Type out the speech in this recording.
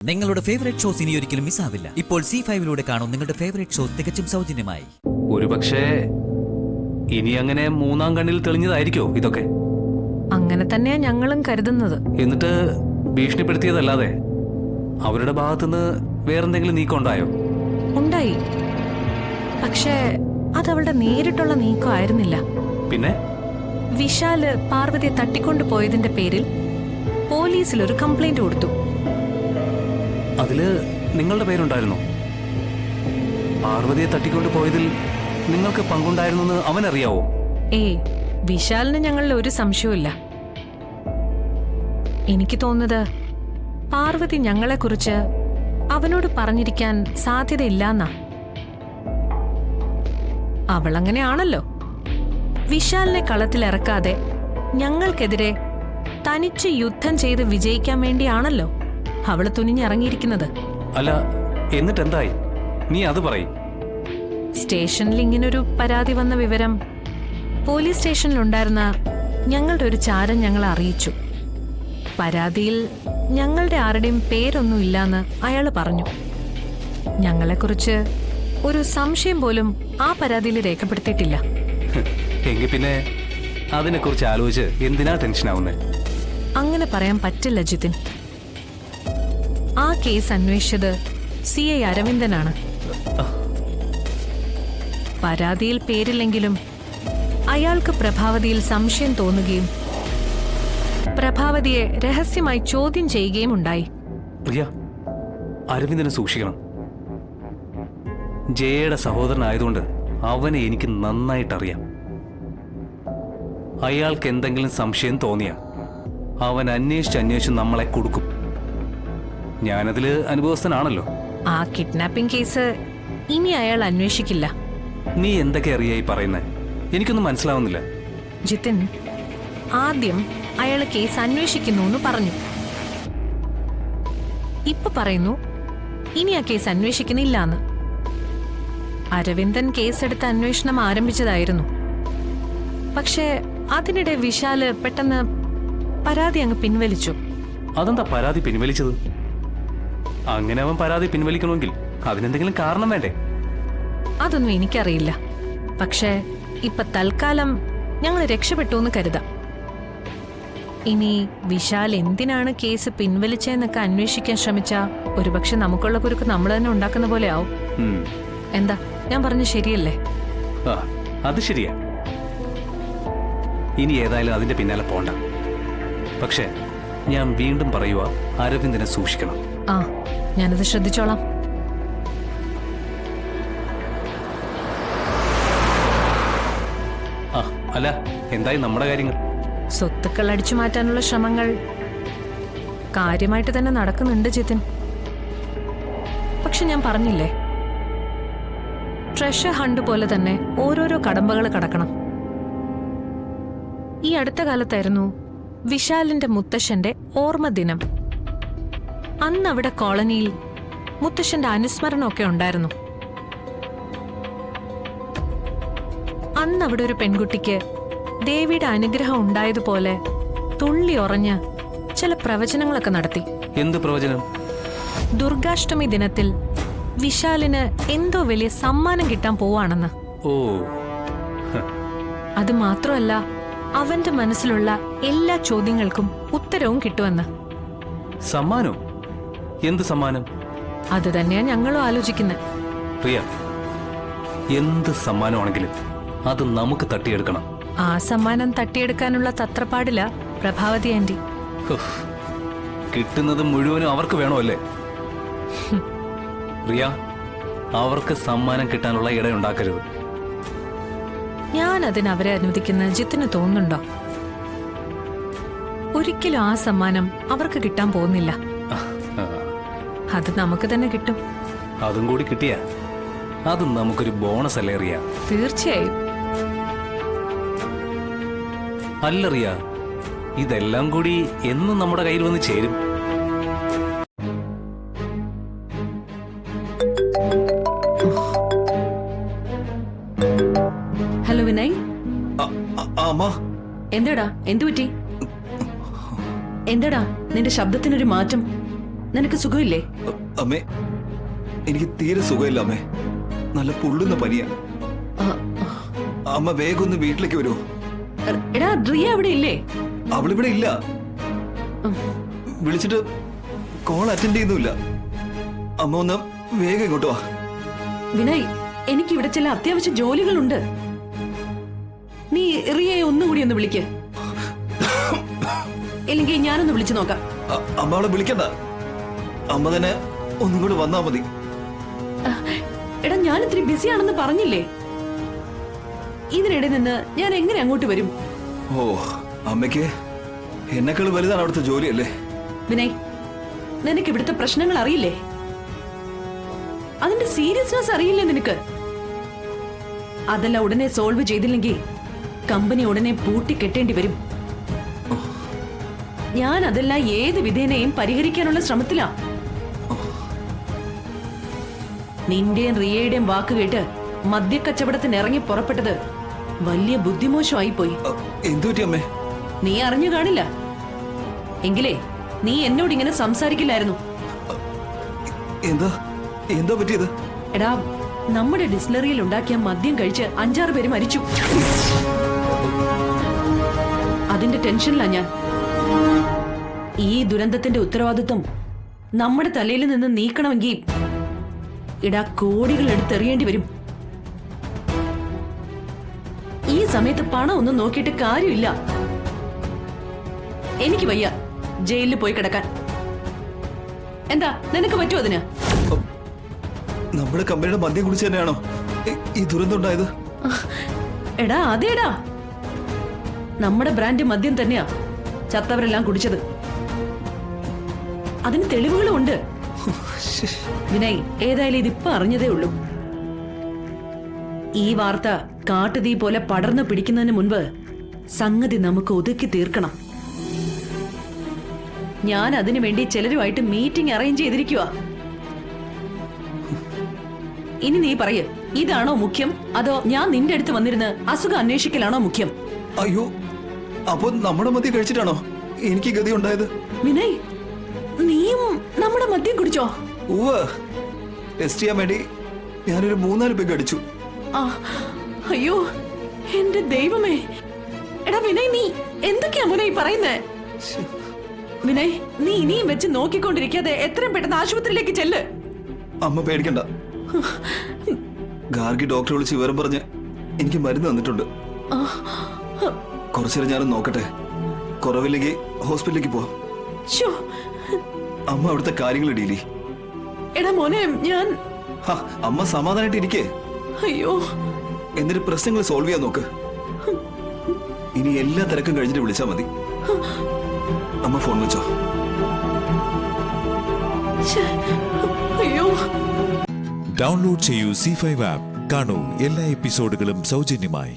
നിങ്ങളുടെ favourite shows ഇനി ഒരിക്കലും മിസ്സാവില്ല. ഇപ്പോൾ C5 കാണും നിങ്ങളുടെ ഫേവറേറ്റ് ഷോസ് തികച്ചും സൗജന്യമായി. ഒരുപക്ഷേ ഇനി അങ്ങനെ മൂന്നാം കണ്ണിൽ തെളിഞ്ഞതായിരിക്കോ ഇതൊക്കെ? അങ്ങനെ തന്നെയാ ഞങ്ങളും കരുതുന്നത്. എന്നിട്ട് ഭീഷണിപ്പെടുത്തിയതല്ലാതെ അവരുടെ ഭാഗത്തുനിന്ന് വേറെന്തെങ്കിലും നീക്കം ഉണ്ടായോ? ഉണ്ടായി, പക്ഷേ അതവളുടെ നേരിട്ടുള്ള നീക്കം ആയിരുന്നില്ല. പിന്നെ വിശാല് പാർവതിയെ തട്ടിക്കൊണ്ടു പോയതിന്റെ പേരിൽ പോലീസിൽ ഒരു കംപ്ലൈന്റ് കൊടുത്തു. അതില് നിങ്ങളുടെ പേരുണ്ടായിരുന്നോ? പാർവതിയെ തട്ടിക്കൊണ്ട് പോയതിൽ നിങ്ങൾക്ക് പങ്കുണ്ടായിരുന്നെന്ന് അവനറിയാവോ? വിശാലിന് ഞങ്ങളിൽ ഒരു സംശയവുമില്ല. എനിക്ക് തോന്നുന്നത് പാർവതി ഞങ്ങളെക്കുറിച്ച് അവനോട് പറഞ്ഞിരിക്കാൻ സാധ്യതയില്ലെന്നാ. അവളങ്ങനെയാണല്ലോ. വിശാലിനെ കളത്തിലിറക്കാതെ ഞങ്ങൾക്കെതിരെ തനിച്ച് യുദ്ധം ചെയ്ത് വിജയിക്കാൻ വേണ്ടിയാണല്ലോ അവള് തുനിഞ്ഞിറങ്ങിയിരിക്കുന്നത്. അല്ല, എന്നിട്ടെന്തായി? നീ അത് പറയും. സ്റ്റേഷനിൽ ഇങ്ങനൊരു പരാതി വന്ന വിവരം പോലീസ് സ്റ്റേഷനിലുണ്ടായിരുന്ന ഞങ്ങളുടെ ഒരു ചാരൻ ഞങ്ങളെ അറിയിച്ചു. പരാതിയിൽ ഞങ്ങളുടെ ആരുടെയും പേരൊന്നും ഇല്ലാന്ന് അയാള് പറഞ്ഞു. ഞങ്ങളെക്കുറിച്ച് ഒരു സംശയം പോലും ആ പരാതിയിൽ രേഖപ്പെടുത്തിയിട്ടില്ല. എങ്കിൽ പിന്നെ അതിനെക്കുറിച്ച് ആലോചിച്ച് എന്തിനാ ടെൻഷനാവുന്നേ? അങ്ങനെ പറയാൻ പറ്റില്ല ജിതിൻ. ആ കേസ് അന്വേഷിച്ചത് CI അരവിന്ദനാണ്. പരാതിയിൽ പേരില്ലെങ്കിലും അയാൾക്ക് പ്രഭാവതിയിൽ സംശയം തോന്നുകയും പ്രഭാവതിയെ രഹസ്യമായി ചോദ്യം ചെയ്യുകയും ഉണ്ടായി. പ്രിയ, അരവിന്ദനെ സൂക്ഷിക്കണം. ജയയുടെ സഹോദരനായതുകൊണ്ട് അവനെ എനിക്ക് നന്നായിട്ടറിയാം. അയാൾക്ക് എന്തെങ്കിലും സംശയം തോന്നിയാ അവൻ അന്വേഷിച്ച് നമ്മളെ കൊടുക്കും. ഞാനതില് അനുഭവസ്ഥനാണല്ലോ. ആ കിഡ്നാപ്പിംഗ് കേസ് ഇനി അയാൾ അന്വേഷിക്കില്ല. നീ എന്തൊക്കെ അറിയായി പറയുന്നേ? എനിക്കൊന്നും മനസ്സിലാവുന്നില്ല. ജിതിൻ, ആദ്യം അയാൾ കേസ് അന്വേഷിക്കുന്നു എന്ന് പറഞ്ഞു. ഇപ്പൊ പറയുന്നു ഇനി ആ കേസ് അന്വേഷിക്കുന്നില്ലാന്ന്. അരവിന്ദൻ കേസെടുത്ത് അന്വേഷണം ആരംഭിച്ചതായിരുന്നു. പക്ഷേ അതിനിടെ വിശാല് പെട്ടെന്ന് പരാതി അങ്ങ് പിൻവലിച്ചു. അതെന്താ പരാതി പിൻവലിച്ചത്? അങ്ങനെ അവൻ പരാതി പിൻവലിക്കണമെങ്കിൽ അതിനെന്തെങ്കിലും കാരണം വേണ്ടേ? അതൊന്നും എനിക്കറിയില്ല. പക്ഷേ ഇപ്പൊ തൽക്കാലം ഞങ്ങൾ രക്ഷപ്പെട്ടു എന്ന് കരുതാം. ഇനി വിശാൽ എന്തിനാണ് കേസ് പിൻവലിച്ചതെന്നൊക്കെ അന്വേഷിക്കാൻ ശ്രമിച്ചാ ഒരുപക്ഷെ നമുക്കുള്ള കുരുക്ക് നമ്മൾ തന്നെ ഉണ്ടാക്കുന്ന പോലെ ആവും. എന്താ ഞാൻ പറഞ്ഞു ശരിയല്ലേ? അത് ശരിയാ. ഇനി ഏതായാലും അതിന്റെ പിന്നാലെ പോണ്ട. പക്ഷെ ഞാൻ വീണ്ടും പറയുക, അരവിന്ദനെ സൂക്ഷിക്കണം. ഞാനത് ശ്രദ്ധിച്ചോളാം. അല്ല, എന്തായി നമ്മുടെ കാര്യങ്ങൾ? സ്വത്തുക്കൾ അടിച്ചു മാറ്റാനുള്ള ശ്രമങ്ങൾ കാര്യമായിട്ട് തന്നെ നടക്കുന്നുണ്ട് ജിതിൻ. പക്ഷെ ഞാൻ പറഞ്ഞില്ലേ, ട്രഷർ ഹണ്ട് പോലെ തന്നെ ഓരോരോ കടമ്പകൾ കടക്കണം. ഈ അടുത്ത കാലത്തായിരുന്നു വിശാലിന്റെ മുത്തശ്ശന്റെ ഓർമ്മ ദിനം. അന്ന് അവിടെ കോളനിയിൽ മുത്തശ്ശന്റെ അനുസ്മരണമൊക്കെ ഉണ്ടായിരുന്നു. അന്ന് അവിടെ ഒരു പെൺകുട്ടിക്ക് ദേവിയുടെ അനുഗ്രഹം ഉണ്ടായതുപോലെ തുള്ളി ഉറഞ്ഞ് ചില പ്രവചനങ്ങളൊക്കെ നടത്തി. എന്ത് പ്രവചനം? ദുർഗാഷ്ടമി ദിനത്തിൽ വിശാലിന് എന്തോ വലിയ സമ്മാനം കിട്ടാൻ പോവാണെന്ന്. അത് മാത്രമല്ല, അവന്റെ മനസ്സിലുള്ള എല്ലാ ചോദ്യങ്ങൾക്കും ഉത്തരവും കിട്ടുമെന്ന്. സമ്മാനോ? എന്ത് സമ്മാനം? അത് തന്നെയാ ഞങ്ങളും ആലോചിക്കുന്നത്. പ്രിയ, എന്ത് സമ്മാനമാണെങ്കിലും അത് നമുക്ക് തട്ടിയെടുക്കണം. ആ സമ്മാനം തട്ടിയെടുക്കാനുള്ള തത്രപ്പാടില്ല പ്രഭാവതി ആന്റി. കിട്ടുന്നത് മുഴുവനും അവർക്ക് വേണോ അല്ലേ? പ്രിയ, അവർക്ക് സമ്മാനം കിട്ടാനുള്ള ഇടയുണ്ടാക്കരുത്. ഞാൻ അതിന് അവരെ അനുവദിക്കുന്ന ജിത്തിന് തോന്നുന്നുണ്ടോ? ഒരിക്കലും ആ സമ്മാനം അവർക്ക് കിട്ടാൻ പോകുന്നില്ല. അത് നമുക്ക് തന്നെ കിട്ടും. അതും കൂടി കിട്ടിയ അത് നമുക്കൊരു ബോണസ് അല്ലേ റിയ? തീർച്ചയായും. അല്ല റിയ, ഇതെല്ലാം കൂടി എന്നും നമ്മുടെ കയ്യിൽ വന്ന് ചേരും. ഹലോ വിനയ്. എന്താടാ, എന്തു പറ്റി? എന്താടാ നിന്റെ ശബ്ദത്തിനൊരു മാറ്റം? നിനക്ക് സുഖമില്ലേ? അമ്മേ, എനിക്ക് തീരെ സുഖമില്ല അമ്മേ. നല്ല പൊള്ളുന്ന പനിയാ. അമ്മ വേഗം ഒന്ന് വീട്ടിലേക്ക് വരുമോ? എടാ, റിയ അവിടെ ഇല്ലേ? അവളിവിടെ ഇല്ല. വിളിച്ചിട്ട് കോൾ അറ്റൻഡ് ചെയ്യുന്നില്ല. അമ്മ ഒന്ന് വേഗം ഇങ്ങോട്ട് വാ. വിനയ്, എനിക്ക് ഇവിടെ ചില അത്യാവശ്യ ജോലികളുണ്ട്. നീ റിയയെ ഒന്നുകൂടി ഒന്ന് വിളിക്ക്. ഇല്ലെങ്കിൽ ഞാനൊന്ന് വിളിച്ചു നോക്കാം. അമ്മ അവളെ വിളിക്കണ്ട. അമ്മ തന്നെ ഒന്നും കൂടി വന്നാ മതി. എടാ, ഞാൻ ഇത്തിരി ബിസിയാണെന്ന് പറഞ്ഞില്ലേ? ഇതിനിടെ നിന്ന് ഞാൻ എങ്ങനെ അങ്ങോട്ട് വരും? ഓ, അമ്മയ്ക്ക് എന്നെക്കാൾ വലുതാണ് അവിടുത്തെ ജോലിയല്ലേ? വിനയ്, നിനക്ക് ഇവിടുത്തെ പ്രശ്നങ്ങൾ അറിയില്ലേ? അതിന്റെ സീരിയസ്നെസ് അറിയില്ലേ നിനക്ക്? അതെല്ലാം ഉടനെ സോൾവ് ചെയ്തില്ലെങ്കിൽ കമ്പനി ഉടനെ പൂട്ടിക്കെട്ടേണ്ടി വരും. ഞാൻ അതെല്ലാം ഏത് വിധേനയും പരിഹരിക്കാനുള്ള ശ്രമത്തിലാ. നിന്റെയും റിയയുടെയും വാക്ക് കേട്ട് മദ്യക്കച്ചവടത്തിന് ഇറങ്ങി പുറപ്പെട്ടത് വലിയ ബുദ്ധിമോശമായി പോയി. എന്തുപറ്റി അമ്മേ? നീ അറിഞ്ഞു കാണില്ല. എങ്കിലേ നീ എന്നോട് ഇങ്ങനെ സംസാരിക്കില്ലായിരുന്നു. എന്താ എന്താ പറ്റിയത്? എടാ, നമ്മുടെ ഡിസ്റ്റിലറിയിൽ ഉണ്ടാക്കിയ മദ്യം കഴിച്ച് 5-6 പേര് മരിച്ചു. അതിന്റെ ടെൻഷനിലാ ഞാൻ. ഈ ദുരന്തത്തിന്റെ ഉത്തരവാദിത്വം നമ്മുടെ തലയിൽ നിന്ന് നീക്കണമെങ്കിൽ ഇടാ കോടികൾ എടുത്തെറിയേണ്ടി വരും. ഈ സമയത്ത് പണം ഒന്നും നോക്കിയിട്ട് കാര്യമില്ല. എനിക്ക് വയ്യ ജയിലിൽ പോയി കിടക്കാൻ. എന്താ നിനക്ക് പറ്റുമോ അതിന്? നമ്മുടെ കമ്പനിയുടെ മദ്യം കുടിച്ച് തന്നെയാണോ ഈ ദുരന്തം ഉണ്ടായത്? എടാ, അതേടാ, നമ്മുടെ ബ്രാൻഡ് മദ്യം തന്നെയാ ചത്തവരെല്ലാം കുടിച്ചത്. അതിന് തെളിവുകളും ഉണ്ട്. വിനയ്, ഏതായാലും ഇതിപ്പോ അറിഞ്ഞതേ ഉള്ളൂ. ഈ വാർത്ത കാട്ടുതീ പോലെ പടർന്നു പിടിക്കുന്നതിന് മുൻപ് സംഗതി നമുക്ക് ഒതുക്കി തീർക്കണം. ഞാൻ അതിനു വേണ്ടി ചിലരുമായിട്ട് മീറ്റിംഗ് അറേഞ്ച് ചെയ്തിരിക്കുക. ഇനി നീ പറയ്, ഇതാണോ മുഖ്യം, അതോ ഞാൻ നിന്റെ അടുത്ത് വന്നിരുന്ന് അസുഖം അന്വേഷിക്കലാണോ മുഖ്യം? അയ്യോ, അപ്പൊ നമ്മുടെ മദ്യം കഴിച്ചിട്ടാണോ എനിക്ക് ഗതി ഉണ്ടായത്? വിനയ്, നീയും നമ്മുടെ മദ്യം കുടിച്ചോ? ടെസ്റ്റ് ചെയ്യാൻ വേണ്ടി ഞാനൊരു 3-4 പേക്ക് അടിച്ചു. അയ്യോ എന്റെ ദൈവമേ. എടാ വിനയ്, നീ എന്തൊക്കെയാ മോനെ ഈ പറയുന്നേ? വിനയ്, നീ ഇനിയും വെച്ച് നോക്കിക്കൊണ്ടിരിക്കാതെ എത്രയും പെട്ടെന്ന് ആശുപത്രിയിലേക്ക് ചെല്ല്. അമ്മ പേടിക്കണ്ട. ഗാർഗി ഡോക്ടറെ വിളിച്ച് വിവരം പറഞ്ഞ് എനിക്ക് മരുന്ന് തന്നിട്ടുണ്ട്. കുറച്ചേരം ഞാനൊന്ന് നോക്കട്ടെ. കുറവില്ലെങ്കിൽ ഹോസ്പിറ്റലിലേക്ക് പോ. അമ്മ അവിടുത്തെ കാര്യങ്ങൾ ഡീലി. എടാ മോനെ, ഞാൻ അമ്മ സമാധാനായിട്ട് ഇരിക്കേ. അയ്യോ, എന്നിട്ട് പ്രശ്നങ്ങൾ സോൾവ് ചെയ്യാൻ നോക്ക്. ഇനി എല്ലാ തിരക്കും കഴിഞ്ഞിട്ട് വിളിച്ചാ മതി. അമ്മ ഫോൺ വെച്ചോ. അയ്യോ. ഡൗൺലോഡ് ചെയ്യൂ C5 ആപ്പ്. കാണൂ എല്ലാ എപ്പിസോഡുകളും സൗജന്യമായി.